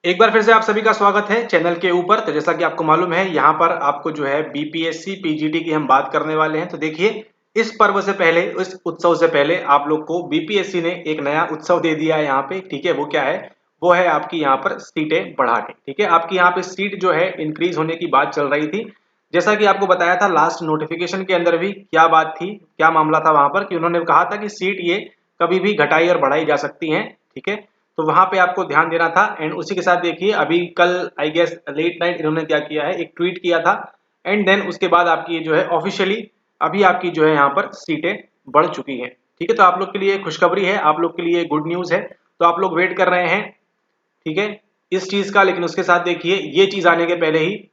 एक बार फिर से आप सभी का स्वागत है चैनल के ऊपर। तो जैसा कि आपको मालूम है, यहाँ पर आपको जो है बीपीएससी पीजीडी की हम बात करने वाले हैं। तो देखिए, इस पर्व से पहले, इस उत्सव से पहले आप लोग को बीपीएससी ने एक नया उत्सव दे दिया है यहाँ पे। ठीक है, वो क्या है? वो है आपकी यहाँ पर सीटें बढ़ा के। ठीक है, आपकी यहाँ पे सीट जो है इंक्रीज होने की बात चल रही थी। जैसा कि आपको बताया था लास्ट नोटिफिकेशन के अंदर भी, क्या बात थी, क्या मामला था वहां पर, कि उन्होंने कहा था कि सीट ये कभी भी घटाई और बढ़ाई जा सकती हैं। ठीक है, तो वहां पे आपको ध्यान देना था। एंड उसी के साथ देखिए, अभी कल आई गेस लेट नाइट इन्होंने क्या किया है, एक ट्वीट किया था। एंड देन उसके बाद आपकी जो है ऑफिशियली अभी आपकी जो है यहाँ पर सीटें बढ़ चुकी हैं। ठीक है, तो आप लोग के लिए खुशखबरी है, आप लोग के लिए गुड न्यूज है। तो आप लोग वेट कर रहे हैं, ठीक है, इस चीज का। लेकिन उसके साथ देखिए, ये चीज आने के पहले ही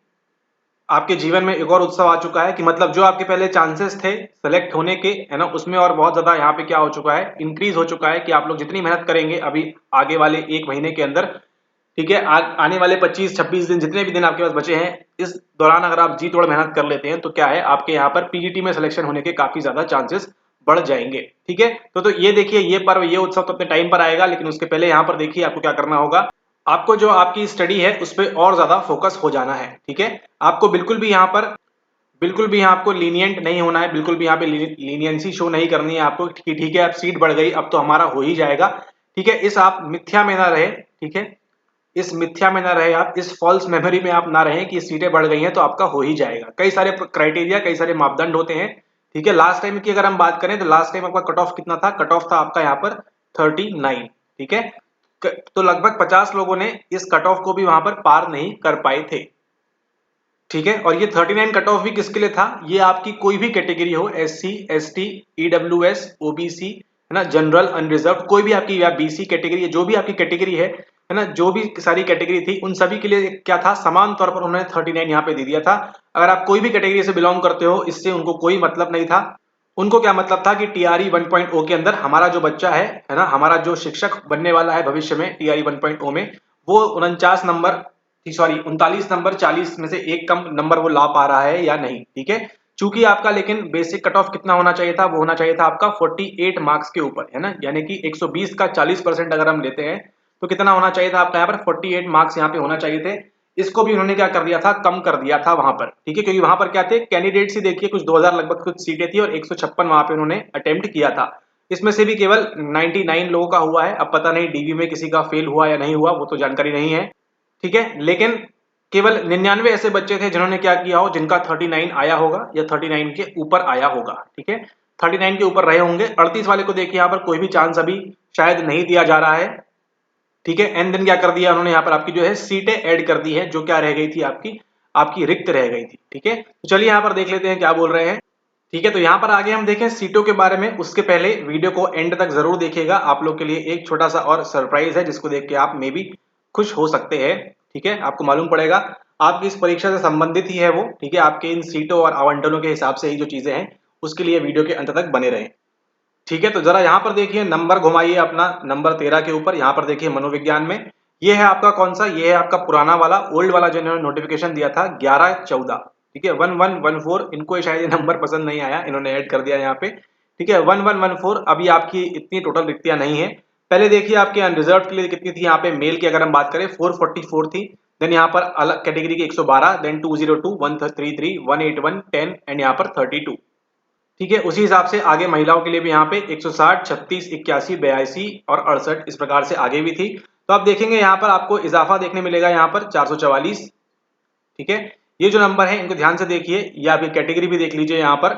आपके जीवन में एक और उत्सव आ चुका है, कि मतलब जो आपके पहले चांसेस थे सेलेक्ट होने के, है ना, उसमें और बहुत ज्यादा यहाँ पे क्या हो चुका है, इंक्रीज हो चुका है। कि आप लोग जितनी मेहनत करेंगे अभी आगे वाले एक महीने के अंदर, ठीक है, आने वाले 25-26 दिन, जितने भी दिन आपके पास बचे हैं, इस दौरान अगर आप जी तोड़ मेहनत कर लेते हैं तो क्या है, आपके यहाँ पर पीजीटी में सिलेक्शन होने के काफी ज्यादा चांसेस बढ़ जाएंगे। ठीक है, तो ये देखिए, ये पर्व, ये उत्सव तो अपने टाइम पर आएगा। लेकिन उसके पहले यहाँ पर देखिए आपको क्या करना होगा। आपको जो आपकी स्टडी है उस पर और ज्यादा फोकस हो जाना है। ठीक है, आपको बिल्कुल भी यहाँ पर, बिल्कुल भी यहाँ आपको लीनियंट नहीं होना है, बिल्कुल भी यहाँ पे लीनियंसी शो नहीं करनी है आपको, कि ठीक है अब सीट बढ़ गई, अब तो हमारा हो ही जाएगा। ठीक है, इस आप मिथ्या में ना रहे। ठीक है, इस मिथ्या में ना रहे आप, इस फॉल्स मेमोरी में आप ना रहे कि सीटें बढ़ गई हैं तो आपका हो ही जाएगा। कई सारे क्राइटेरिया, कई सारे मापदंड होते हैं। ठीक है, लास्ट टाइम की अगर हम बात करें तो लास्ट टाइम आपका कट ऑफ कितना था? कट ऑफ था आपका यहाँ पर 39। ठीक है, तो लगभग 50 लोगों ने इस कट ऑफ को भी वहां पर पार नहीं कर पाए थे। ठीक है, और ये 39 कट ऑफ भी किसके लिए था? ये आपकी कोई भी कैटेगरी हो, एससी, एसटी, ईडब्ल्यूएस, ओबीसी, है ना, जनरल, अनरिजर्व, कोई भी आपकी या बीसी कैटेगरी है, जो भी आपकी कैटेगरी है ना, जो भी सारी कैटेगरी थी, उन सभी के लिए क्या था, समान तौर पर उन्होंने 39 यहाँ पे दे दिया था। अगर आप कोई भी कैटेगरी से बिलोंग करते हो, इससे उनको कोई मतलब नहीं था। उनको क्या मतलब था कि टीआरई 1.0 के अंदर हमारा जो बच्चा है ना, हमारा जो शिक्षक बनने वाला है भविष्य में टीआरई 1.0 में, वो 49 नंबर, सॉरी 39 नंबर 40 में से एक कम नंबर वो ला पा रहा है या नहीं। ठीक है, चूंकि आपका लेकिन बेसिक कट ऑफ कितना होना चाहिए था? वो होना चाहिए था आपका 48 मार्क्स के ऊपर, है ना, यानी कि 120 का 40% अगर हम लेते हैं तो कितना होना चाहिए था आपका यहाँ पर? 48 मार्क्स यहाँ पे होना चाहिए थे। इसको भी उन्होंने क्या कर दिया था? कम कर दिया था वहां पर। ठीक है, क्योंकि वहां पर क्या थे, कैंडिडेट्स ही देखिए कुछ 2000 लगभग कुछ सीटें थी, और 156 वहां पे उन्होंने अटेम्प्ट किया था। इसमें से भी केवल 99 लोगों का हुआ है। अब पता नहीं डीवी में किसी का फेल हुआ या नहीं हुआ, वो तो जानकारी नहीं है। ठीक है, लेकिन केवल 99 ऐसे बच्चे थे जिन्होंने क्या किया हो, जिनका 39 आया होगा या 39 के ऊपर आया होगा। ठीक है, 39 के ऊपर रहे होंगे। 38 वाले को देखिए यहाँ पर कोई भी चांस अभी शायद नहीं दिया जा रहा है। ठीक है, एंड देन क्या कर दिया उन्होंने यहाँ पर, आपकी जो है सीटें ऐड कर दी है, जो क्या रह गई थी आपकी, आपकी रिक्त रह गई थी। ठीक है, तो चलिए यहाँ पर देख लेते हैं क्या बोल रहे हैं। ठीक है, तो यहाँ पर आगे हम देखें सीटों के बारे में, उसके पहले वीडियो को एंड तक जरूर देखिएगा। आप लोग के लिए एक छोटा सा और सरप्राइज है, जिसको देख के आप मे बी खुश हो सकते हैं। ठीक है, आपको मालूम पड़ेगा, आपकी इस परीक्षा से संबंधित ही है वो। ठीक है, आपके इन सीटों और आवंटनों के हिसाब से ही जो चीजें हैं, उसके लिए वीडियो के अंत तक बने रहें। ठीक है, तो जरा यहाँ पर देखिए, नंबर घुमाइए अपना नंबर 13 के ऊपर। यहाँ पर देखिए मनोविज्ञान में, ये है आपका कौन सा? ये है आपका पुराना वाला, ओल्ड वाला, जो इन्होंने नोटिफिकेशन दिया था 11-14। ठीक है, 1114, इनको शायद ये नंबर पसंद नहीं आया, इन्होंने ऐड कर दिया यहाँ पे। ठीक है, 1114। अभी आपकी इतनी टोटल रिक्तियां नहीं है। पहले देखिए आपके अनरिजर्व के लिए कितनी थी यहाँ पे, मेल की अगर हम बात करें 444 थी। देन यहाँ पर अलग कैटेगरी की 112, देन 202, 133, 181, 10, एंड यहाँ पर 32। ठीक है, उसी हिसाब से आगे महिलाओं के लिए भी यहाँ पे 160, 36, 81, 82 और 68 इस प्रकार से आगे भी थी। तो आप देखेंगे यहाँ पर आपको इजाफा देखने मिलेगा यहाँ पर 444। ठीक है, ये जो नंबर है इनको ध्यान से देखिए, ये आपकी कैटेगरी भी देख लीजिए यहाँ पर।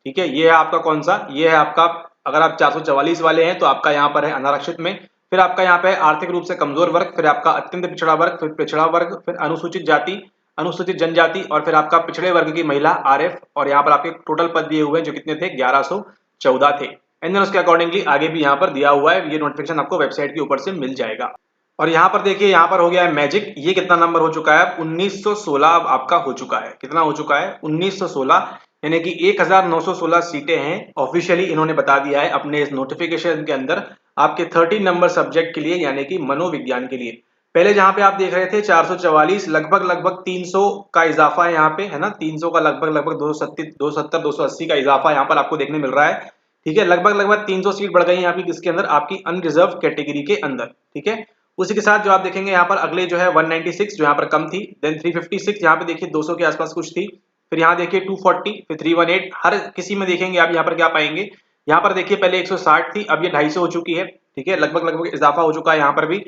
ठीक है, ये है आपका कौन सा? ये है आपका, अगर आप 444 वाले हैं तो आपका यहाँ पर है अनारक्षित में। फिर आपका यहाँ पे आर्थिक रूप से कमजोर वर्ग, फिर आपका अत्यंत पिछड़ा वर्ग, फिर पिछड़ा वर्ग, फिर अनुसूचित जाति, अनुसूचित जनजाति, और फिर आपका पिछड़े वर्ग की महिला आरएफ। और यहाँ पर आपके टोटल पद दिए हुए हैं जो कितने थे? 1114 थे। एंड देन उसके अकॉर्डिंगली आगे भी यहाँ पर दिया हुआ है, ये नोटिफिकेशन आपको वेबसाइट के ऊपर से मिल जाएगा। और यहाँ पर देखिए, यहाँ पर हो गया है मैजिक। ये कितना नंबर हो चुका है? 1916 अब आपका हो चुका है। कितना हो चुका है? 1916, यानी कि 1916 सीटें हैं। ऑफिशियली इन्होंने बता दिया है अपने इस नोटिफिकेशन के अंदर, आपके 30 नंबर सब्जेक्ट के लिए, यानी कि मनोविज्ञान के लिए। पहले जहां पे आप देख रहे थे 444, लगभग लगभग 300 का इजाफा है यहाँ पे, है ना, 300 का लगभग लगभग 270 280 का इजाफा यहाँ पर आपको देखने मिल रहा है। ठीक है, लगभग लगभग 300 सीट बढ़ गई है आपकी, किसके अंदर? आपकी अनरिजर्व कैटेगरी के अंदर। ठीक है, उसी के साथ जो आप देखेंगे यहाँ पर अगले जो है 196 जो यहाँ पर कम थी, देन 356 यहाँ पे देखिए 200 के आसपास कुछ थी, फिर यहाँ देखिए 240, फिर 318, हर किसी में देखेंगे आप यहाँ पर क्या पाएंगे। यहाँ पर देखिए पहले 160 थी, अब ये 250 हो चुकी है, ठीक है, लगभग लगभग इजाफा हो चुका है यहाँ पर भी।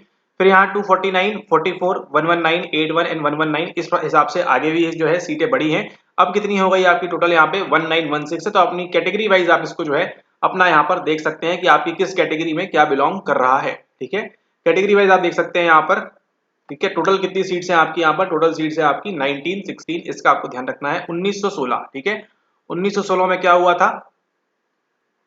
फिर यहाँ 249, 44, 119, 81 एंड 119, इस हिसाब से आगे भी जो है सीटें बढ़ी हैं। अब कितनी हो गई आपकी टोटल यहाँ पे 1916 है। तो अपनी कैटेगरी वाइज आप इसको जो है अपना यहाँ पर देख सकते हैं कि आपकी किस कैटेगरी में क्या बिलोंग कर रहा है, ठीक है। कैटेगरी वाइज आप देख सकते हैं यहाँ पर, ठीक है। टोटल कितनी सीट्स हैं आपकी यहाँ पर, टोटल सीट्स है आपकी 1916, इसका आपको ध्यान रखना है। 1916, ठीक है, 1916 में क्या हुआ था,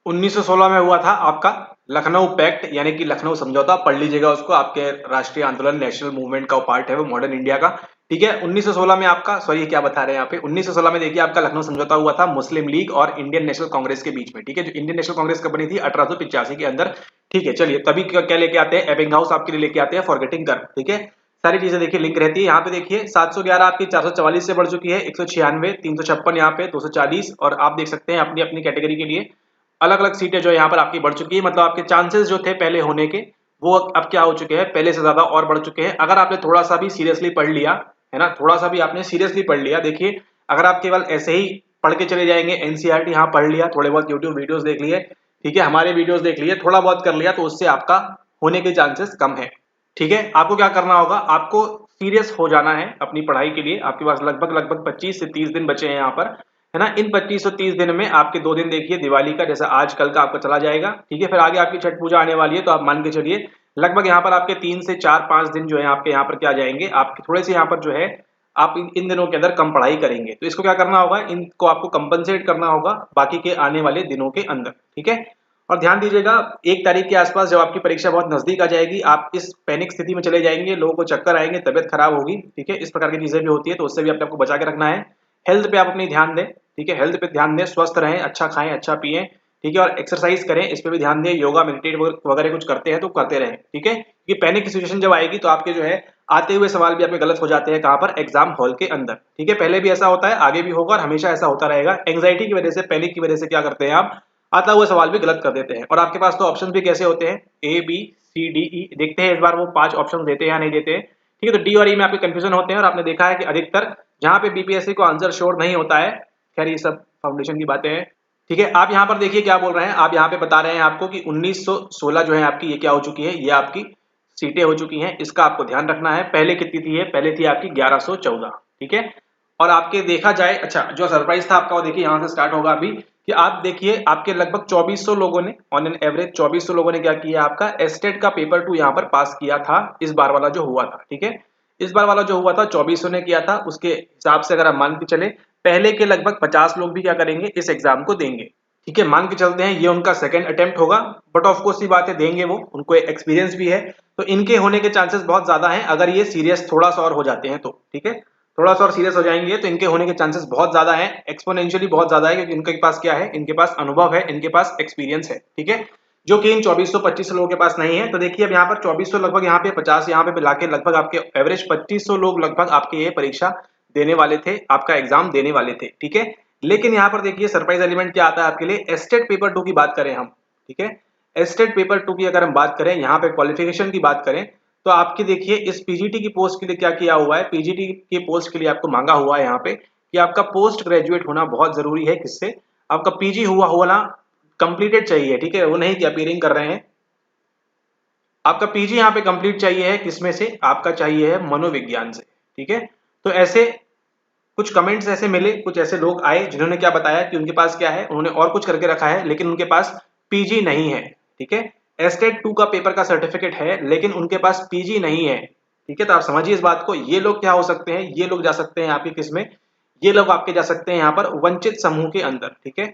1916 में हुआ था आपका लखनऊ पैक्ट, यानी कि लखनऊ समझौता, पढ़ लीजिएगा उसको, आपके राष्ट्रीय आंदोलन नेशनल मूवमेंट का पार्ट है वो, मॉडर्न इंडिया का, ठीक है। 1916 में आपका, सॉरी क्या बता रहे हैं यहाँ पे, 1916 में देखिए आपका लखनऊ समझौता हुआ था मुस्लिम लीग और इंडियन नेशनल कांग्रेस के बीच में, ठीक है। जो इंडियन नेशनल कांग्रेस कब बनी थी 1885 के अंदर, ठीक है। चलिए तभी क्या लेके आते हैं, एबिंगहाउस आपके लिए लेके आते हैं फॉरगेटिंग कर, ठीक है। सारी चीजें देखिए लिंक रहती है। यहाँ पे देखिए 711 आपकी 444 से बढ़ चुकी है, 196, 356 यहाँ पे 240, और आप देख सकते हैं अपनी अपनी कैटेगरी के लिए अलग अलग सीटें जो यहाँ पर आपकी बढ़ चुकी है। मतलब आपके चांसेस जो थे पहले होने के वो अब क्या हो चुके हैं, पहले से ज्यादा और बढ़ चुके हैं। अगर आपने थोड़ा सा भी सीरियसली पढ़ लिया है ना, थोड़ा सा भी आपने सीरियसली पढ़ लिया, देखिए अगर आप केवल ऐसे ही पढ़ के चले जाएंगे, एनसीईआरटी यहाँ पढ़ लिया, थोड़े बहुत यूट्यूब वीडियोस देख लिए, ठीक है, हमारे वीडियोस देख लिए, थोड़ा बहुत कर लिया, तो उससे आपका होने के चांसेस कम है, ठीक है। आपको क्या करना होगा, आपको सीरियस हो जाना है अपनी पढ़ाई के लिए। आपके पास लगभग लगभग 25 से 30 दिन बचे हैं यहाँ पर, है ना। इन 25 से 30 दिन में आपके 2 दिन देखिए दिवाली का, जैसा आज कल का आपका चला जाएगा, ठीक है। फिर आगे आपकी छठ पूजा आने वाली है, तो आप मान के चलिए लगभग यहाँ पर आपके 3 से 4-5 दिन जो है आपके यहाँ पर क्या जाएंगे, आपके थोड़े से यहाँ पर जो है आप इन दिनों के अंदर कम पढ़ाई करेंगे। तो इसको क्या करना होगा, इनको आपको कंपनसेट करना होगा बाकी के आने वाले दिनों के अंदर, ठीक है। और ध्यान दीजिएगा 1 तारीख के आसपास जब आपकी परीक्षा बहुत नजदीक आ जाएगी, आप इस पैनिक स्थिति में चले जाएंगे, लोगों को चक्कर आएंगे, तबियत खराब होगी, ठीक है। इस प्रकार की चीजें भी होती है, तो उससे भी अपने आपको बचा के रखना है। हेल्थ पे आप अपनी ध्यान दें, ठीक है, हेल्थ पे ध्यान दें, स्वस्थ रहें, अच्छा खाएं, अच्छा पिएं, ठीक है। और एक्सरसाइज करें, इस पे भी ध्यान दें, योगा मेडिटेट वगैरह कुछ करते हैं तो करते रहें, ठीक है। क्योंकि पैनिक की सिचुएशन जब आएगी तो आपके जो है आते हुए सवाल भी आपके गलत हो जाते हैं, कहाँ पर, एग्जाम हॉल के अंदर, ठीक है। पहले भी ऐसा होता है, आगे भी होगा और हमेशा ऐसा होता रहेगा। एंग्जाइटी की वजह से, पैनिक की वजह से क्या करते हैं आप, आता हुआ सवाल भी गलत कर देते हैं। और आपके पास तो ऑप्शन भी कैसे होते हैं, A B C D E, देखते हैं इस बार वो 5 ऑप्शन देते हैं या नहीं देते हैं, ठीक है। तो डी और ई में आपके कंफ्यूजन होते हैं, और आपने देखा है कि अधिकतर जहां पे बीपीएससी को आंसर श्योर नहीं होता है, खैर ये सब फाउंडेशन की बातें हैं, ठीक है। आप यहाँ पर देखिए क्या बोल रहे हैं, आप यहाँ पे बता रहे हैं आपको कि 1916 जो है आपकी ये क्या हो चुकी है, ये आपकी सीटें हो चुकी हैं। इसका आपको ध्यान रखना है। पहले कितनी थी, ये पहले थी आपकी 1114, ठीक है। और आपके देखा जाए, अच्छा जो सरप्राइज था आपका वो देखिए यहाँ से स्टार्ट होगा अभी, कि आप देखिए आपके लगभग 2400 लोगों ने, ऑन एन एवरेज 2400 लोगों ने क्या किया, आपका एस्टेट का पेपर 2 यहाँ पर पास किया था, इस बार वाला जो हुआ था, ठीक है। इस बार वाला जो हुआ था 2400 ने किया था, उसके हिसाब से अगर आप मान के चले, पहले के लगभग 50 लोग भी क्या करेंगे, इस एग्जाम को देंगे, ठीक है। मान के चलते हैं ये उनका सेकंड अटेम्प्ट होगा, बट ऑफ कोर्स ये बात है, देंगे वो, उनको एक्सपीरियंस भी है, तो इनके होने के चांसेस बहुत ज्यादा हैं। अगर ये सीरियस थोड़ा सा और हो जाते हैं तो, ठीक है, थोड़ा सा और सीरियस हो जाएंगे तो इनके होने के चांसेस बहुत ज्यादा हैं, एक्सपोनेंशियली बहुत ज्यादा है, क्योंकि इनके पास क्या है, इनके पास अनुभव है, इनके पास एक्सपीरियंस है, ठीक है, जो कि इन 2400-2500 लोगों के पास नहीं है। तो देखिए अब यहाँ पर 2400 लगभग, यहाँ पे 50 यहाँ पे मिला के लगभग आपके एवरेज 2500 लोग लगभग आपके ये परीक्षा देने वाले थे, आपका एग्जाम देने वाले थे, ठीक है। लेकिन यहाँ पर देखिए सरप्राइज एलिमेंट क्या आता है आपके लिए, एस्टेट पेपर 2 की बात करें हम, ठीक है, एस्टेट पेपर 2 की अगर हम बात करें, यहाँ पे क्वालिफिकेशन की बात करें, तो आपकी देखिए इस पीजीटी की पोस्ट के लिए क्या किया हुआ है, पीजीटी की पोस्ट के लिए आपको मांगा हुआ है यहाँ पे कि आपका पोस्ट ग्रेजुएट होना बहुत जरूरी है। किससे, आपका पीजी हुआ होना कंप्लीटेड चाहिए, ठीक है, वो नहीं कि अपीयरिंग कर रहे हैं, आपका पीजी यहाँ पे कंप्लीट चाहिए है, किसमें से, आपका चाहिए है मनोविज्ञान से, ठीक है। तो ऐसे कुछ कमेंट्स ऐसे मिले, कुछ ऐसे लोग आए जिन्होंने क्या बताया कि उनके पास क्या है, उन्होंने और कुछ करके रखा है लेकिन उनके पास पीजी नहीं है, ठीक है। एस्टेट 2 का पेपर का सर्टिफिकेट है लेकिन उनके पास पीजी नहीं है, ठीक है। तो आप समझिए इस बात को, ये लोग क्या हो सकते हैं, ये लोग जा सकते हैं आपके किसमें, ये लोग आपके जा सकते हैं यहाँ पर वंचित समूह के अंदर, ठीक है,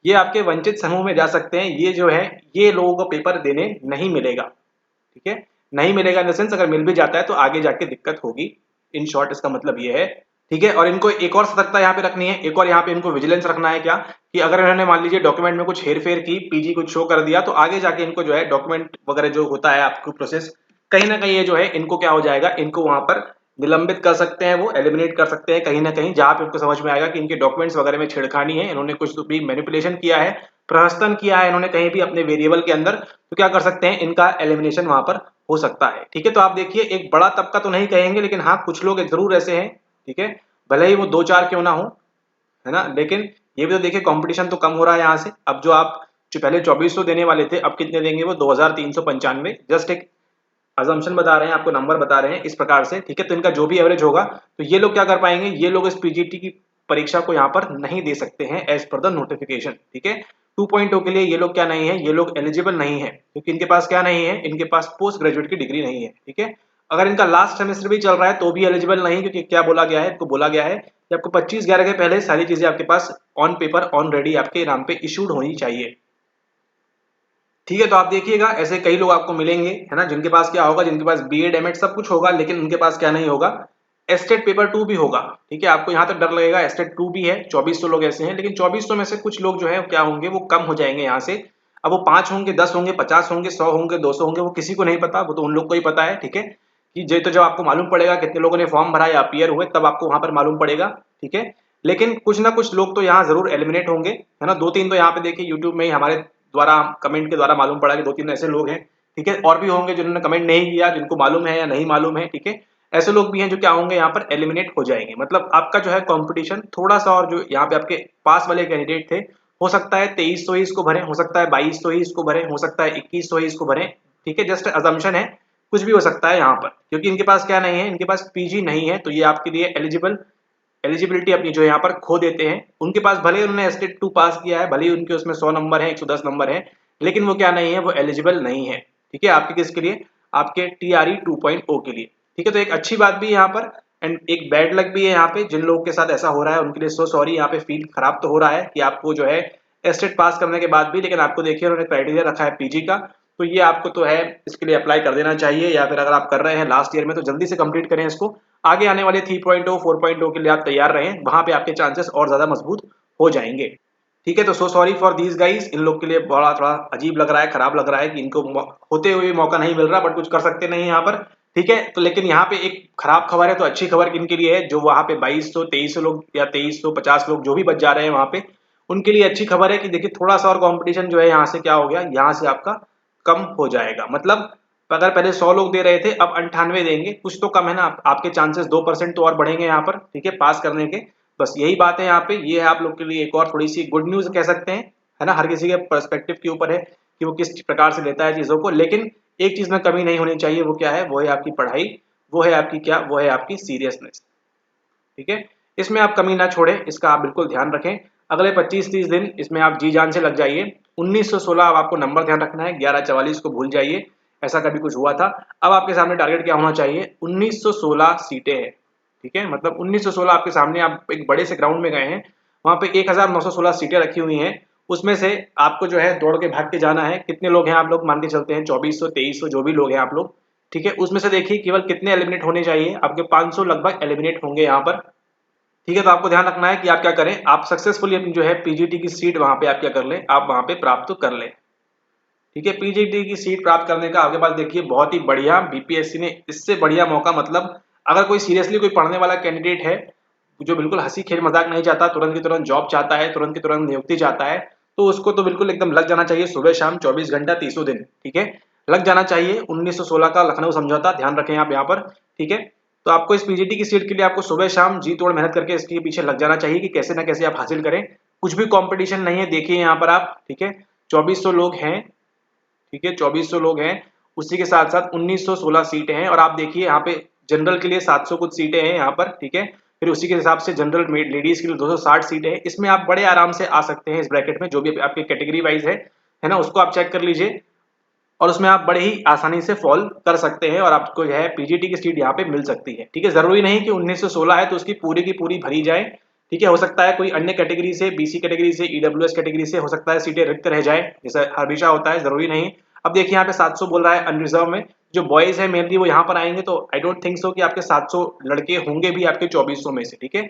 ये आपके वंचित समूह में जा सकते हैं। ये जो है ये लोगों को पेपर देने नहीं मिलेगा, ठीक है, नहीं मिलेगा इन द सेंस, अगर मिल भी जाता है तो आगे जाके दिक्कत होगी, इन शॉर्ट इसका मतलब ये है, ठीक है। और इनको एक और सतर्कता यहाँ पे रखनी है, एक और यहाँ पे इनको विजिलेंस रखना है, क्या कि अगर इन्होंने मान लीजिए डॉक्यूमेंट में कुछ हेरफेर की, पीजी कुछ शो कर दिया, तो आगे जाके इनको जो है डॉक्यूमेंट वगैरह जो होता है आपको प्रोसेस, कहीं ना कहीं ये जो है इनको क्या हो जाएगा, इनको वहां पर निलंबित कर सकते हैं, वो एलिमिनेट कर सकते हैं कहीं ना कहीं, जहां पे उनको समझ में आएगा कि इनके डॉक्यूमेंट्स वगैरह में छेड़खानी है, इन्होंने कुछ भी मैनिपुलेशन किया है, प्रहसन किया है इन्होंने कहीं भी अपने वेरिएबल के अंदर, तो क्या कर सकते हैं, इनका एलिमिनेशन वहां पर हो सकता है। ठीक है, तो आप देखिए एक बड़ा तबका तो नहीं कहेंगे, लेकिन हाँ कुछ लोग जरूर ऐसे हैं, ठीक है, भले ही वो दो चार क्यों ना हो, है ना, लेकिन ये भी तो देखिए कंपटीशन तो कम हो रहा है यहाँ से। अब जो पहले 2400 देने वाले थे, अब कितने देंगे वो, 2395। जस्ट एक अजम्पशन बता रहे हैं, आपको नंबर बता रहे हैं इस प्रकार से। ठीक है, तो इनका जो भी एवरेज होगा, तो ये लोग क्या कर पाएंगे, ये लोग इस पीजीटी की परीक्षा को यहाँ पर नहीं दे सकते हैं एज पर द नोटिफिकेशन। ठीक है, 2.0 के लिए ये लोग क्या नहीं है, ये लोग एलिजिबल नहीं है, क्योंकि इनके पास क्या नहीं है, इनके पास पोस्ट ग्रेजुएट की डिग्री नहीं है। ठीक है, अगर इनका लास्ट सेमेस्टर भी चल रहा है तो भी एलिजिबल नहीं, क्योंकि क्या बोला गया है, इनको बोला गया है कि आपको 25/11 के पहले सारी चीजें आपके pass on paper on ready आपके नाम पे इशूड होनी चाहिए। ठीक है, तो आप देखिएगा ऐसे कई लोग आपको मिलेंगे, है ना, जिनके पास क्या होगा, जिनके पास बीएड एमएड सब कुछ होगा, लेकिन उनके पास क्या नहीं होगा, एस्टेट पेपर 2 भी होगा। ठीक है, आपको यहाँ तक डर लगेगा, एस्टेट 2 भी है, 2400 लोग ऐसे हैं, लेकिन 2400 में से कुछ लोग जो है क्या होंगे, वो कम हो जाएंगे यहाँ से। अब वो 5 होंगे, 10 होंगे, 50 होंगे, 100 होंगे, 200 होंगे, वो किसी को नहीं पता, वो तो उन लोग को ही पता है। ठीक है, कि तो जब आपको मालूम पड़ेगा कितने लोगों ने फॉर्म भरा या अपीयर हुए, तब आपको वहां पर मालूम पड़ेगा। ठीक है, लेकिन कुछ ना कुछ लोग तो यहाँ जरूर एलिमिनेट होंगे, है ना, 2-3 तो यहाँ पे देखिए यूट्यूब में ही हमारे द्वारा कमेंट के द्वारा मालूम पड़ा कि 2-3 ऐसे लोग हैं। ठीक है, और भी होंगे जिन्होंने कमेंट नहीं किया, जिनको मालूम है या नहीं मालूम है। ठीक है, ऐसे लोग भी हैं जो क्या होंगे, यहाँ पर एलिमिनेट हो जाएंगे। मतलब आपका जो है कंपटीशन थोड़ा सा, और जो यहाँ पे आपके पास वाले कैंडिडेट थे, हो सकता है 2300 ही इसको भरे, हो सकता है 2200 ही इसको भरे, हो सकता है 2100 ही इसको भरे। ठीक है, जस्ट अजम्पशन है, कुछ भी हो सकता है यहाँ पर, क्योंकि इनके पास क्या नहीं है, इनके पास पीजी नहीं है, तो ये आपके लिए एलिजिबिलिटी अपनी जो यहाँ पर खो देते हैं। उनके पास भले ही उन्होंने एस्टेट 2 पास किया है, भले ही उनके उसमें 100 नंबर है, 110 नंबर है, लेकिन वो क्या नहीं है, वो एलिजिबल नहीं है। ठीक है, आपके किसके लिए, आपके टीआरई 2.0 के लिए। ठीक है, तो एक अच्छी बात भी है यहाँ पर, एंड एक बैड लक भी है यहाँ पे, जिन लोगों के साथ ऐसा हो रहा है उनके लिए सो सॉरी। यहाँ पे फील खराब तो हो रहा है कि आपको जो है एस्टेट पास करने के बाद भी, लेकिन आपको देखिए उन्होंने क्राइटेरिया रखा है पीजी का, तो ये आपको तो है इसके लिए अप्लाई कर देना चाहिए, या फिर अगर आप कर रहे हैं लास्ट ईयर में तो जल्दी से कंप्लीट करें इसको। आगे आने वाले 3.0 4.0 के लिए आप तैयार रहें, वहां पे आपके चांसेस और ज्यादा मजबूत हो जाएंगे। ठीक है, तो so sorry for these guys, इन लोग के लिए बड़ा थोड़ा अजीब लग रहा है, खराब लग रहा है कि इनको होते हुए भी मौका नहीं मिल रहा, बट कुछ कर सकते नहीं यहाँ पर। ठीक है, तो लेकिन यहाँ पे एक खराब खबर है, तो अच्छी खबर किनके लिए है, जो वहां पे 2200 2300 लोग या 2350 लोग जो भी बच जा रहे हैं वहां पे, उनके लिए अच्छी खबर है कि देखिए थोड़ा सा और कंपटीशन जो है यहाँ से क्या हो गया, यहाँ से आपका कम हो जाएगा। मतलब अगर पहले 100 लोग दे रहे थे, अब 98 देंगे, कुछ तो कम है ना, आपके चांसेस 2% तो और बढ़ेंगे यहाँ पर। ठीक है, पास करने के, बस यही बात है यहाँ पे। ये है आप लोग के लिए एक और थोड़ी सी गुड न्यूज कह सकते हैं, है ना, हर किसी के पर्सपेक्टिव के ऊपर है कि वो किस प्रकार से लेता है चीजों को, लेकिन एक चीज में कमी नहीं होनी चाहिए, वो क्या है, वो है आपकी पढ़ाई, वो है आपकी क्या, वो है आपकी सीरियसनेस। ठीक है, इसमें आप कमी ना छोड़ें, इसका आप बिल्कुल ध्यान रखें। अगले 25-30 दिन इसमें आप जी जान से लग जाइए। 1916 अब आपको नंबर ध्यान रखना है, 1144 को भूल जाइए, ऐसा कभी कुछ हुआ था। अब आपके सामने टारगेट क्या होना चाहिए, 1916 सीटें हैं। ठीक है, मतलब 1916 आपके सामने, आप एक बड़े से ग्राउंड में गए हैं, वहां पे 1916 सीटें रखी हुई हैं, उसमें से आपको जो है दौड़ के भाग के जाना है। कितने लोग हैं आप लोग मान के चलते हैं, 2400 2300 जो भी लोग हैं आप लोग। ठीक है, उसमें से देखिए केवल कितने एलिमिनेट होने चाहिए, आपके 500 लगभग एलिमिनेट होंगे यहाँ पर। ठीक है, तो आपको ध्यान रखना है कि आप क्या करें, आप सक्सेसफुली अपनी जो है पीजीटी की सीट वहां पे आप क्या कर लें, आप वहां पे प्राप्त कर लें। ठीक है, पीजीटी की सीट प्राप्त करने का आपके पास देखिए बहुत ही बढ़िया, बीपीएससी ने इससे बढ़िया मौका, मतलब अगर कोई सीरियसली कोई पढ़ने वाला कैंडिडेट है, जो बिल्कुल हंसी खेल मजाक नहीं चाहता, तुरंत की तुरंत जॉब चाहता है, तुरंत की तुरंत नियुक्ति चाहता है, तो उसको तो बिल्कुल एकदम लग जाना चाहिए, सुबह शाम 24 घंटा 30 दिन। ठीक है, लग जाना चाहिए। 1916 का लखनऊ समझौता ध्यान रखें आप यहाँ पर। ठीक है, तो आपको इस पीजीटी की सीट के लिए आपको सुबह शाम जी तोड़ मेहनत करके इसके पीछे लग जाना चाहिए कि कैसे ना कैसे आप हासिल करें। कुछ भी कंपटीशन नहीं है, देखिए यहाँ पर आप। ठीक है, 2400 लोग हैं। ठीक है, 2400 लोग हैं, उसी के साथ साथ 1916 सीटें हैं, और आप देखिए यहाँ पे जनरल के लिए 700 कुछ सीटें हैं यहाँ पर। ठीक है, फिर उसी के हिसाब से जनरल लेडीज के लिए 260 सीटें हैं। इसमें आप बड़े आराम से आ सकते हैं, इस ब्रैकेट में जो भी आपकी कैटेगरी वाइज है ना, उसको आप चेक कर लीजिए, और उसमें आप बड़े ही आसानी से फॉल कर सकते हैं, और आपको जो है पीजीटी की सीट यहाँ पे मिल सकती है। ठीक है, जरूरी नहीं कि 1916 है तो उसकी पूरी की पूरी भरी जाए। ठीक है, हो सकता है कोई अन्य कैटेगरी से, बीसी कैटेगरी से, ईडब्ल्यूएस कैटेगरी से हो सकता है सीटें रिक्त रह जाए, जैसा हमेशा होता है, जरूरी नहीं। अब देखिए यहाँ पे 700 बोल रहा है अनरिजर्व में, जो बॉयज है मेनली वो यहाँ पर आएंगे, तो आई डोंट थिंक सो कि आपके 700 लड़के होंगे भी आपके 2400 में से। ठीक है,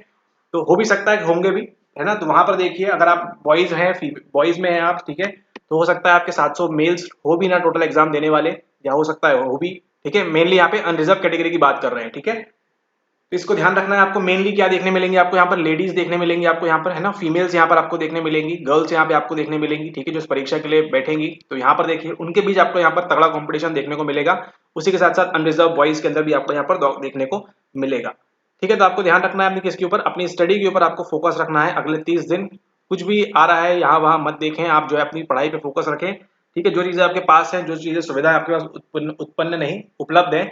तो हो भी सकता है कि होंगे भी, है ना, तो वहां पर देखिए अगर आप बॉयज हैं, बॉयज में हैं आप, ठीक है, तो हो सकता है आपके 700 मेल्स हो भी ना टोटल एग्जाम देने वाले, या हो सकता है हो भी। ठीक है, मेनली यहाँ पे अनरिजर्व कैटेगरी की बात कर रहे हैं। ठीक है, तो इसको ध्यान रखना है आपको। मेनली क्या देखने मिलेंगे आपको यहाँ पर, लेडीज देखने मिलेंगी आपको यहाँ पर, है ना, फीमेल्स यहाँ पर आपको देखने मिलेंगी, गर्ल्स यहाँ पे आपको देखने मिलेंगी, ठीक है, जो इस परीक्षा के लिए बैठेंगी। तो यहाँ पर देखिए उनके बीच आपको यहाँ पर तगड़ा कंपटीशन देखने को मिलेगा। उसी के साथ साथ अनरिजर्व बॉयज के अंदर भी आपको यहाँ पर देखने को मिलेगा, ठीक है। तो आपको ध्यान रखना है अपनी किसके ऊपर, अपनी स्टडी के ऊपर आपको फोकस रखना है। अगले 30 दिन कुछ भी आ रहा है यहाँ वहां मत देखें, आप जो है अपनी पढ़ाई पे फोकस रखें, ठीक है। जो चीजें आपके पास है, जो चीजें सुविधा आपके पास उत्पन्न नहीं उपलब्ध है,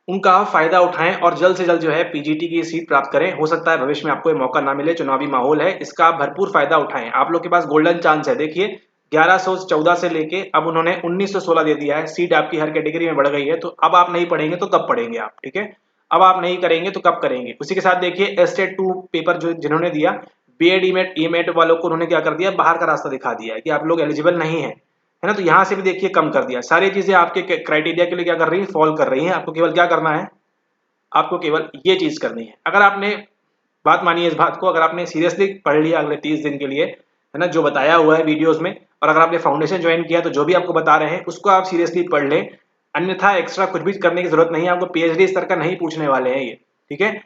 उनका आप फायदा उठाएं और जल्द से जल्द जो है पीजीटी की सीट प्राप्त करें। हो सकता है भविष्य में आपको ये मौका ना मिले, चुनावी माहौल है, इसका आप भरपूर फायदा उठाएं। आप लोग के पास गोल्डन चांस है। देखिए 1114 से लेके अब उन्होंने 1916 दे दिया है, सीट आपकी हर कैटेगरी में बढ़ गई है। तो अब आप नहीं पढ़ेंगे तो कब पढ़ेंगे आप, ठीक है। अब आप नहीं करेंगे तो कब करेंगे। उसी के साथ देखिए एस्टेट 2 पेपर जो जिन्होंने दिया, बीएड ईमेट वालों को उन्होंने क्या कर दिया, बाहर का रास्ता दिखा दिया है कि आप लोग एलिजिबल नहीं है, है ना। तो यहाँ से भी देखिए कम कर दिया। सारी चीजें आपके क्राइटेरिया के लिए क्या कर रही है, फॉल कर रही है। आपको केवल क्या करना है, आपको केवल ये चीज करनी है। अगर आपने बात मानी है इस बात को, अगर आपने सीरियसली पढ़ लिया अगले 30 दिन के लिए, है ना, जो बताया हुआ है वीडियोस में, और अगर आपने फाउंडेशन ज्वाइन किया तो जो भी आपको बता रहे हैं उसको आप सीरियसली पढ़ लें। अन्यथा एक्स्ट्रा कुछ भी करने की जरूरत नहीं है। आपको पीएचडी स्तर का नहीं पूछने वाले हैं ये, ठीक है।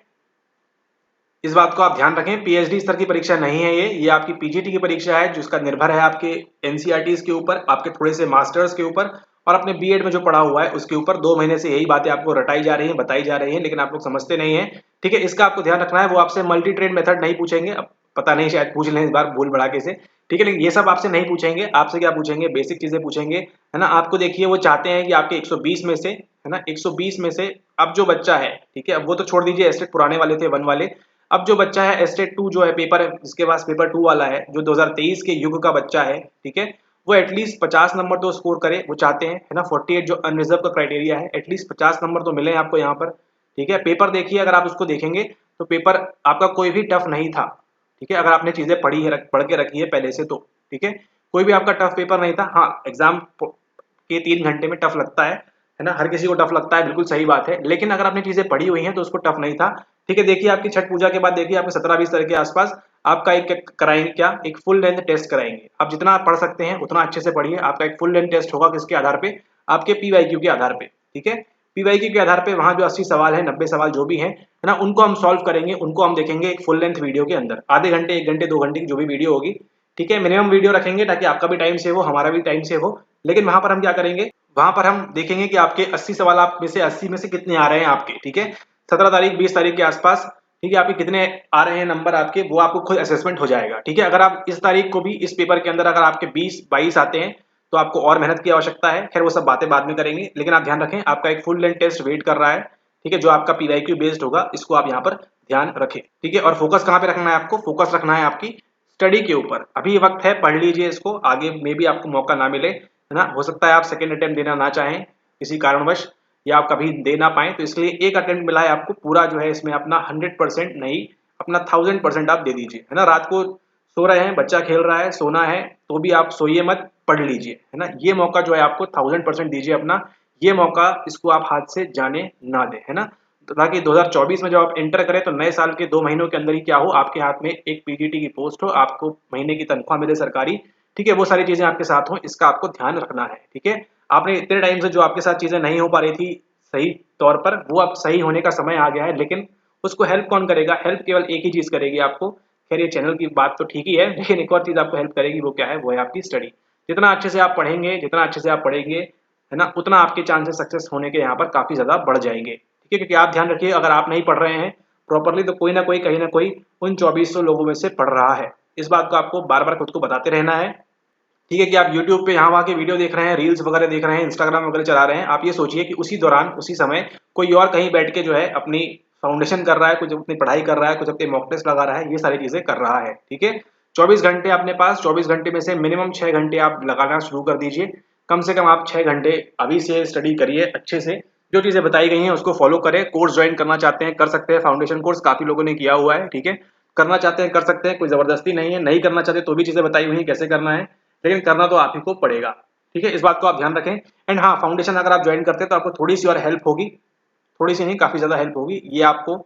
इस बात को आप ध्यान रखें, पीएचडी स्तर की परीक्षा नहीं है ये आपकी पीजीटी की परीक्षा है, जिसका निर्भर है आपके एनसीईआरटीज के ऊपर, आपके थोड़े से मास्टर्स के ऊपर और अपने बीएड में जो पढ़ा हुआ है उसके ऊपर। 2 महीने से यही बातें आपको रटाई जा रही हैं, बताई जा रही हैं, लेकिन आप लोग समझते नहीं है, ठीक है। इसका आपको ध्यान रखना है। वो आपसे मल्टी ट्रेड मेथड नहीं पूछेंगे, अब पता नहीं शायद पूछ लें इस बार भूल भड़ाके से, ठीक है। लेकिन ये सब आपसे नहीं पूछेंगे। आपसे क्या पूछेंगे, बेसिक चीजें पूछेंगे, है ना। आपको देखिए वो चाहते हैं कि आपके 120 में से, है ना, 120 में से अब जो बच्चा है, ठीक है, अब वो तो छोड़ दीजिए, एस्टेट पुराने वाले थे 1 वाले, अब जो बच्चा है एस्टेट 2 जो है पेपर है, जिसके पास पेपर 2 वाला है, जो 2023 के युग का बच्चा है, ठीक है, वो एटलीस्ट 50 नंबर तो स्कोर करे, वो चाहते हैं, है ना। 48 जो अनरिजर्व का क्राइटेरिया है, एटलीस्ट 50 नंबर तो मिले आपको यहाँ पर, ठीक है। पेपर देखिए, अगर आप उसको देखेंगे तो पेपर आपका कोई भी टफ नहीं था, ठीक है। अगर आपने चीजें पढ़ के रखी है पहले से तो, ठीक है, कोई भी आपका टफ पेपर नहीं था। हाँ, एग्जाम के 3 घंटे में टफ लगता है ना, हर किसी को टफ लगता है, बिल्कुल सही बात है। लेकिन अगर आपने चीजें पढ़ी हुई हैं तो उसको टफ नहीं था, ठीक है। देखिए आपकी छठ पूजा के बाद देखिए आपके 17-20 तारीख के आसपास आपका एक कराएंगे, क्या, एक फुल लेंथ टेस्ट कराएंगे। आप जितना पढ़ सकते हैं उतना अच्छे से पढ़िए। आपका एक फुल लेंथ टेस्ट होगा, किसके आधार पे, आपके पीवाईक्यू के आधार पे, ठीक है। पीवाईक्यू के आधार पे वहां जो 80 सवाल है, 90 सवाल जो भी है ना, उनको हम सॉल्व करेंगे, उनको हम देखेंगे एक फुल लेंथ वीडियो के अंदर, आधे घंटे, 1 घंटे, 2 घंटे की जो भी वीडियो होगी, ठीक है। मिनिमम वीडियो रखेंगे ताकि आपका भी टाइम सेव हो, हमारा भी टाइम सेव हो। लेकिन वहां पर हम क्या करेंगे, वहां पर हम देखेंगे कि आपके 80 सवाल आप में से 80 में से कितने आ रहे हैं आपके, ठीक है। 17 तारीख 20 तारीख के आसपास, ठीक है, आपके कितने आ रहे हैं नंबर आपके, वो आपको खुद असेसमेंट हो जाएगा, ठीक है। अगर आप इस तारीख को भी इस पेपर के अंदर अगर आपके 20-22 आते हैं तो आपको और मेहनत की आवश्यकता है। खैर वो सब बातें बाद में करेंगे, लेकिन आप ध्यान रखें आपका एक फुल लेंथ टेस्ट वेट कर रहा है, ठीक है, जो आपका पीवाईक्यू बेस्ड होगा, इसको आप यहाँ पर ध्यान रखें, ठीक है। और फोकस कहाँ पे रखना है आपको, फोकस रखना है आपकी स्टडी के ऊपर। अभी वक्त है, पढ़ लीजिए इसको, आगे में भी आपको मौका ना मिले, है ना। हो सकता है आप सेकेंड अटेम्प्ट देना ना चाहें किसी कारणवश, या आप कभी दे ना पाए, तो इसलिए एक अटेम्प्ट मिला है आपको, पूरा जो है इसमें अपना 100% नहीं, अपना 1000% आप दे दीजिए, है ना। रात को सो रहे हैं, बच्चा खेल रहा है, सोना है तो भी आप सोइए मत, पढ़ लीजिए, है ना। ये मौका जो है आपको 1000% दीजिए अपना, ये मौका, इसको आप हाथ से जाने ना दें, है ना। तो ताकि 2024 में जब आप एंटर करें तो नए साल के 2 महीनों के अंदर ही क्या हो, आपके हाथ में एक पीजीटी की पोस्ट हो, आपको महीने की तनख्वाह मिले सरकारी, ठीक है। वो सारी चीजें आपके साथ हो, इसका आपको ध्यान रखना है, ठीक है। आपने इतने टाइम से जो आपके साथ चीजें नहीं हो पा रही थी सही तौर पर, वो अब सही होने का समय आ गया है। लेकिन उसको हेल्प कौन करेगा, हेल्प केवल एक ही चीज करेगी आपको। खैर ये चैनल की बात तो ठीक ही है, लेकिन एक और चीज आपको हेल्प करेगी, वो क्या है, वो है आपकी स्टडी। जितना अच्छे से आप पढ़ेंगे, जितना अच्छे से आप पढ़ेंगे, है ना, उतना आपके चांसेस सक्सेस होने के यहाँ पर काफी ज्यादा बढ़ जाएंगे, ठीक है। क्योंकि आप ध्यान रखिए, अगर आप नहीं पढ़ रहे हैं प्रॉपरली तो कोई ना कोई कहीं ना कोई उन 2400 लोगों में से पढ़ रहा है। इस बात को आपको बार बार खुद को बताते रहना है, ठीक है। कि आप YouTube पे यहाँ वहाँ के वीडियो देख रहे हैं, रील्स वगैरह देख रहे हैं, इंस्टाग्राम वगैरह चला रहे हैं, आप ये सोचिए कि उसी दौरान, उसी समय कोई और कहीं बैठ के जो है अपनी फाउंडेशन कर रहा है, कुछ अपनी पढ़ाई कर रहा है, कुछ अपने मॉक टेस्ट लगा रहा है, ये सारी चीजें कर रहा है, ठीक है। 24 घंटे अपने पास, 24 घंटे में से मिनिमम 6 घंटे आप लगाना शुरू कर दीजिए। कम से कम आप 6 घंटे अभी से स्टडी करिए अच्छे से, जो चीजें बताई गई हैं उसको फॉलो करें। कोर्स ज्वाइन करना चाहते हैं कर सकते हैं, फाउंडेशन कोर्स काफी लोगों ने किया हुआ है, ठीक है। करना चाहते हैं कर सकते हैं, कोई जबरदस्ती नहीं है। नहीं करना चाहते तो भी चीजें बताई हुई है कैसे करना है, लेकिन करना तो आप ही को पड़ेगा, ठीक है। इस बात को आप ध्यान रखें। एंड हाँ, फाउंडेशन अगर आप ज्वाइन करते हैं तो आपको थोड़ी सी और हेल्प होगी, थोड़ी सी नहीं काफी ज्यादा हेल्प होगी, ये आपको,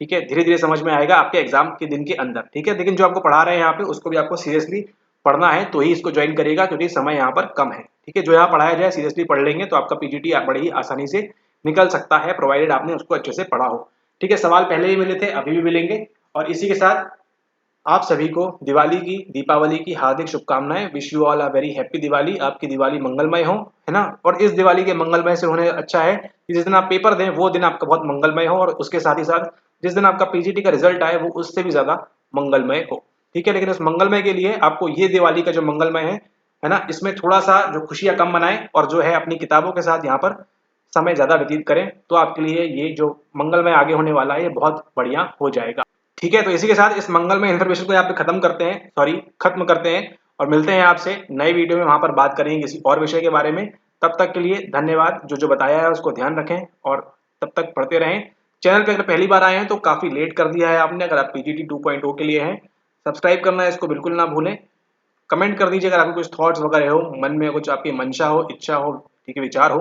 ठीक है, धीरे धीरे समझ में आएगा आपके एग्जाम के दिन के अंदर, ठीक है। लेकिन जो आपको पढ़ा रहे हैं यहाँ पे उसको भी आपको सीरियसली पढ़ना है, तो ही इसको ज्वाइन करेगा, क्योंकि समय यहाँ पर कम है, ठीक है। जो यहाँ पढ़ाया जाए सीरियसली पढ़ लेंगे तो आपका पीजीटी बड़ी ही आसानी से निकल सकता है, प्रोवाइडेड आपने उसको अच्छे से पढ़ा हो। ठीक है, सवाल पहले ही मिले थे, अभी भी मिलेंगे। और इसी के साथ आप सभी को दिवाली की, दीपावली की हार्दिक शुभकामनाएं। Wish you all a very happy Diwali. आपकी दिवाली मंगलमय हो, है ना। और इस दिवाली के मंगलमय से होने अच्छा है कि जिस दिन आप पेपर दें वो दिन आपका बहुत मंगलमय हो, और उसके साथ ही साथ जिस दिन आपका पीजीटी का रिजल्ट आए वो उससे भी ज्यादा मंगलमय हो। ठीक है, लेकिन उस मंगलमय के लिए आपको ये दिवाली का जो मंगलमय है ना, इसमें थोड़ा सा जो खुशियां कम मनाएं और जो है अपनी किताबों के साथ यहाँ पर समय ज्यादा व्यतीत करें, तो आपके लिए ये जो मंगलमय आगे होने वाला है ये बहुत बढ़िया हो जाएगा। ठीक है, तो इसी के साथ इस मंगलमय इन्फॉर्मेशन को यहाँ पे खत्म करते हैं और मिलते हैं आपसे नए वीडियो में। वहां पर बात करेंगे किसी और विषय के बारे में। तब तक के लिए धन्यवाद। जो जो बताया है उसको ध्यान रखें और तब तक पढ़ते रहें। चैनल पे अगर पहली बार आए हैं तो काफी लेट कर दिया है आपने। अगर आप पीजीटी 2.0 के लिए हैं, सब्सक्राइब करना है इसको बिल्कुल ना भूलें। कमेंट कर दीजिए अगर आपको कुछ थॉट्स वगैरह हो, मन में कुछ आपकी मंशा हो, इच्छा हो, ठीक है, विचार हो,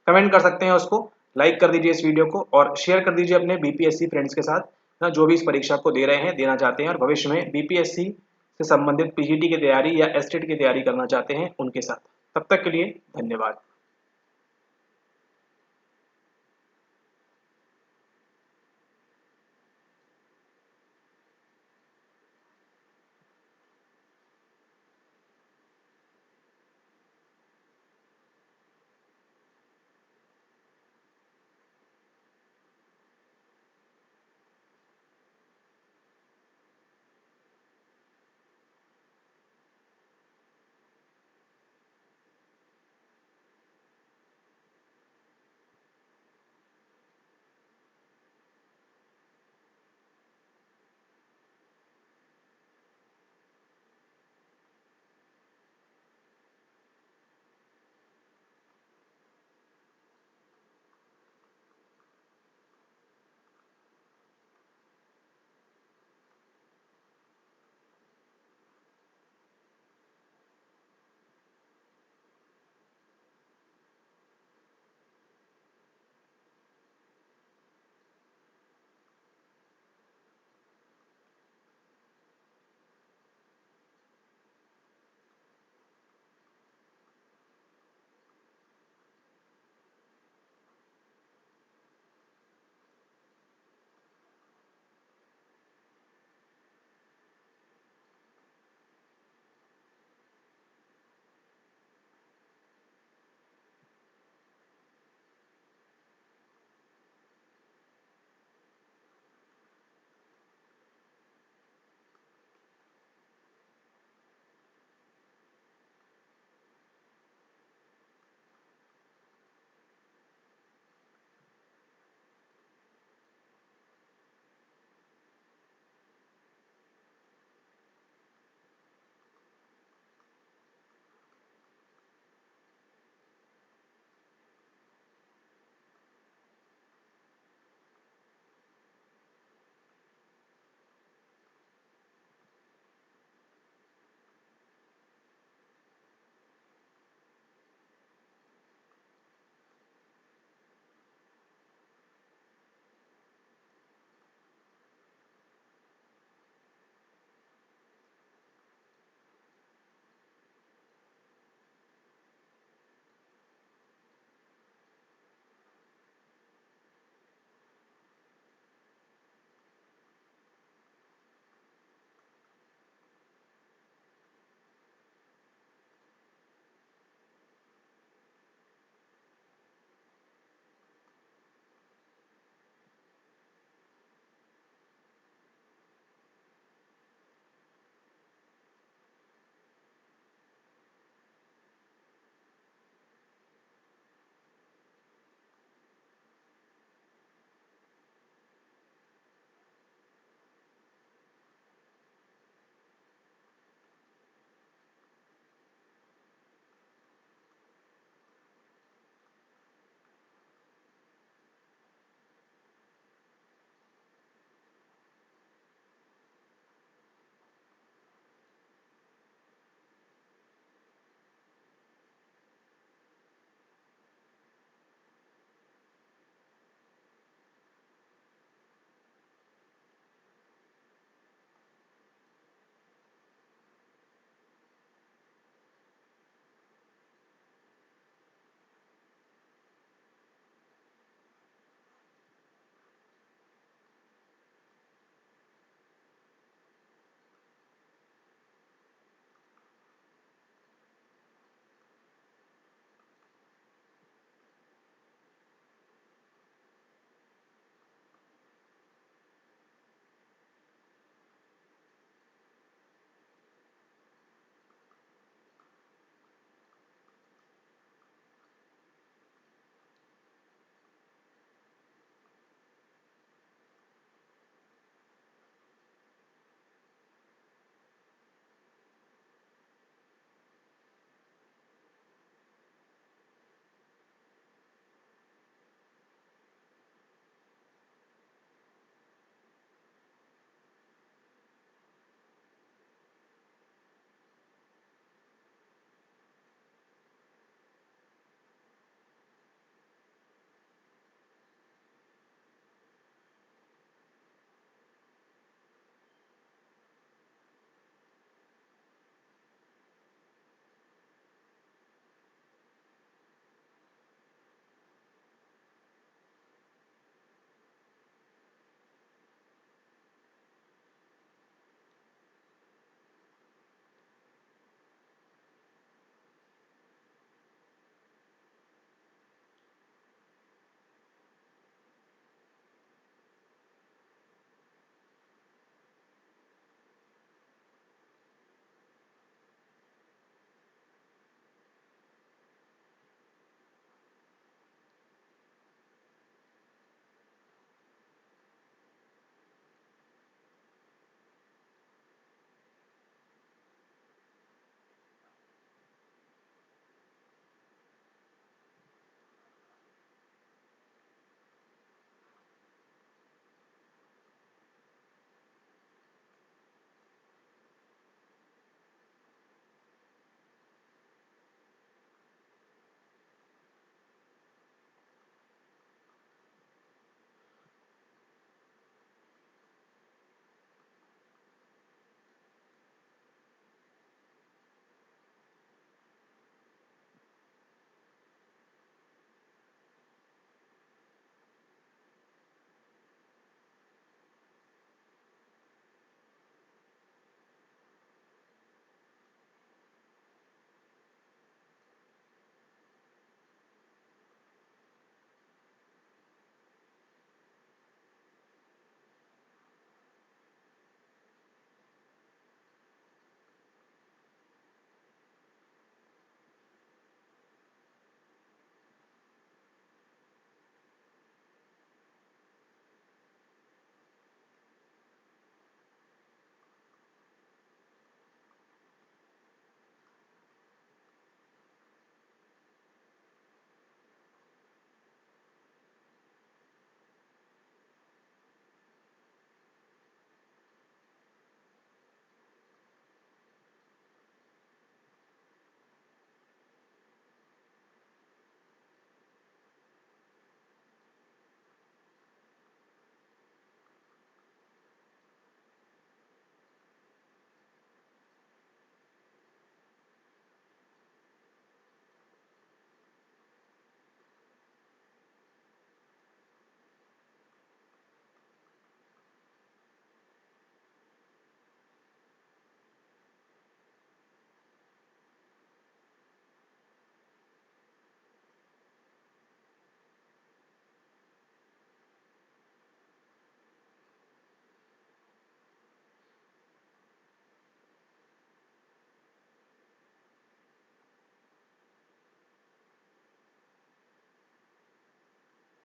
कमेंट कर सकते हैं उसको। लाइक कर दीजिए इस वीडियो को और शेयर कर दीजिए अपने बीपीएससी फ्रेंड्स के साथ ना, जो भी इस परीक्षा को दे रहे हैं, देना चाहते हैं और भविष्य में बीपीएससी से संबंधित पीजीटी की तैयारी या एसटेट की तैयारी करना चाहते हैं उनके साथ। तब तक के लिए धन्यवाद।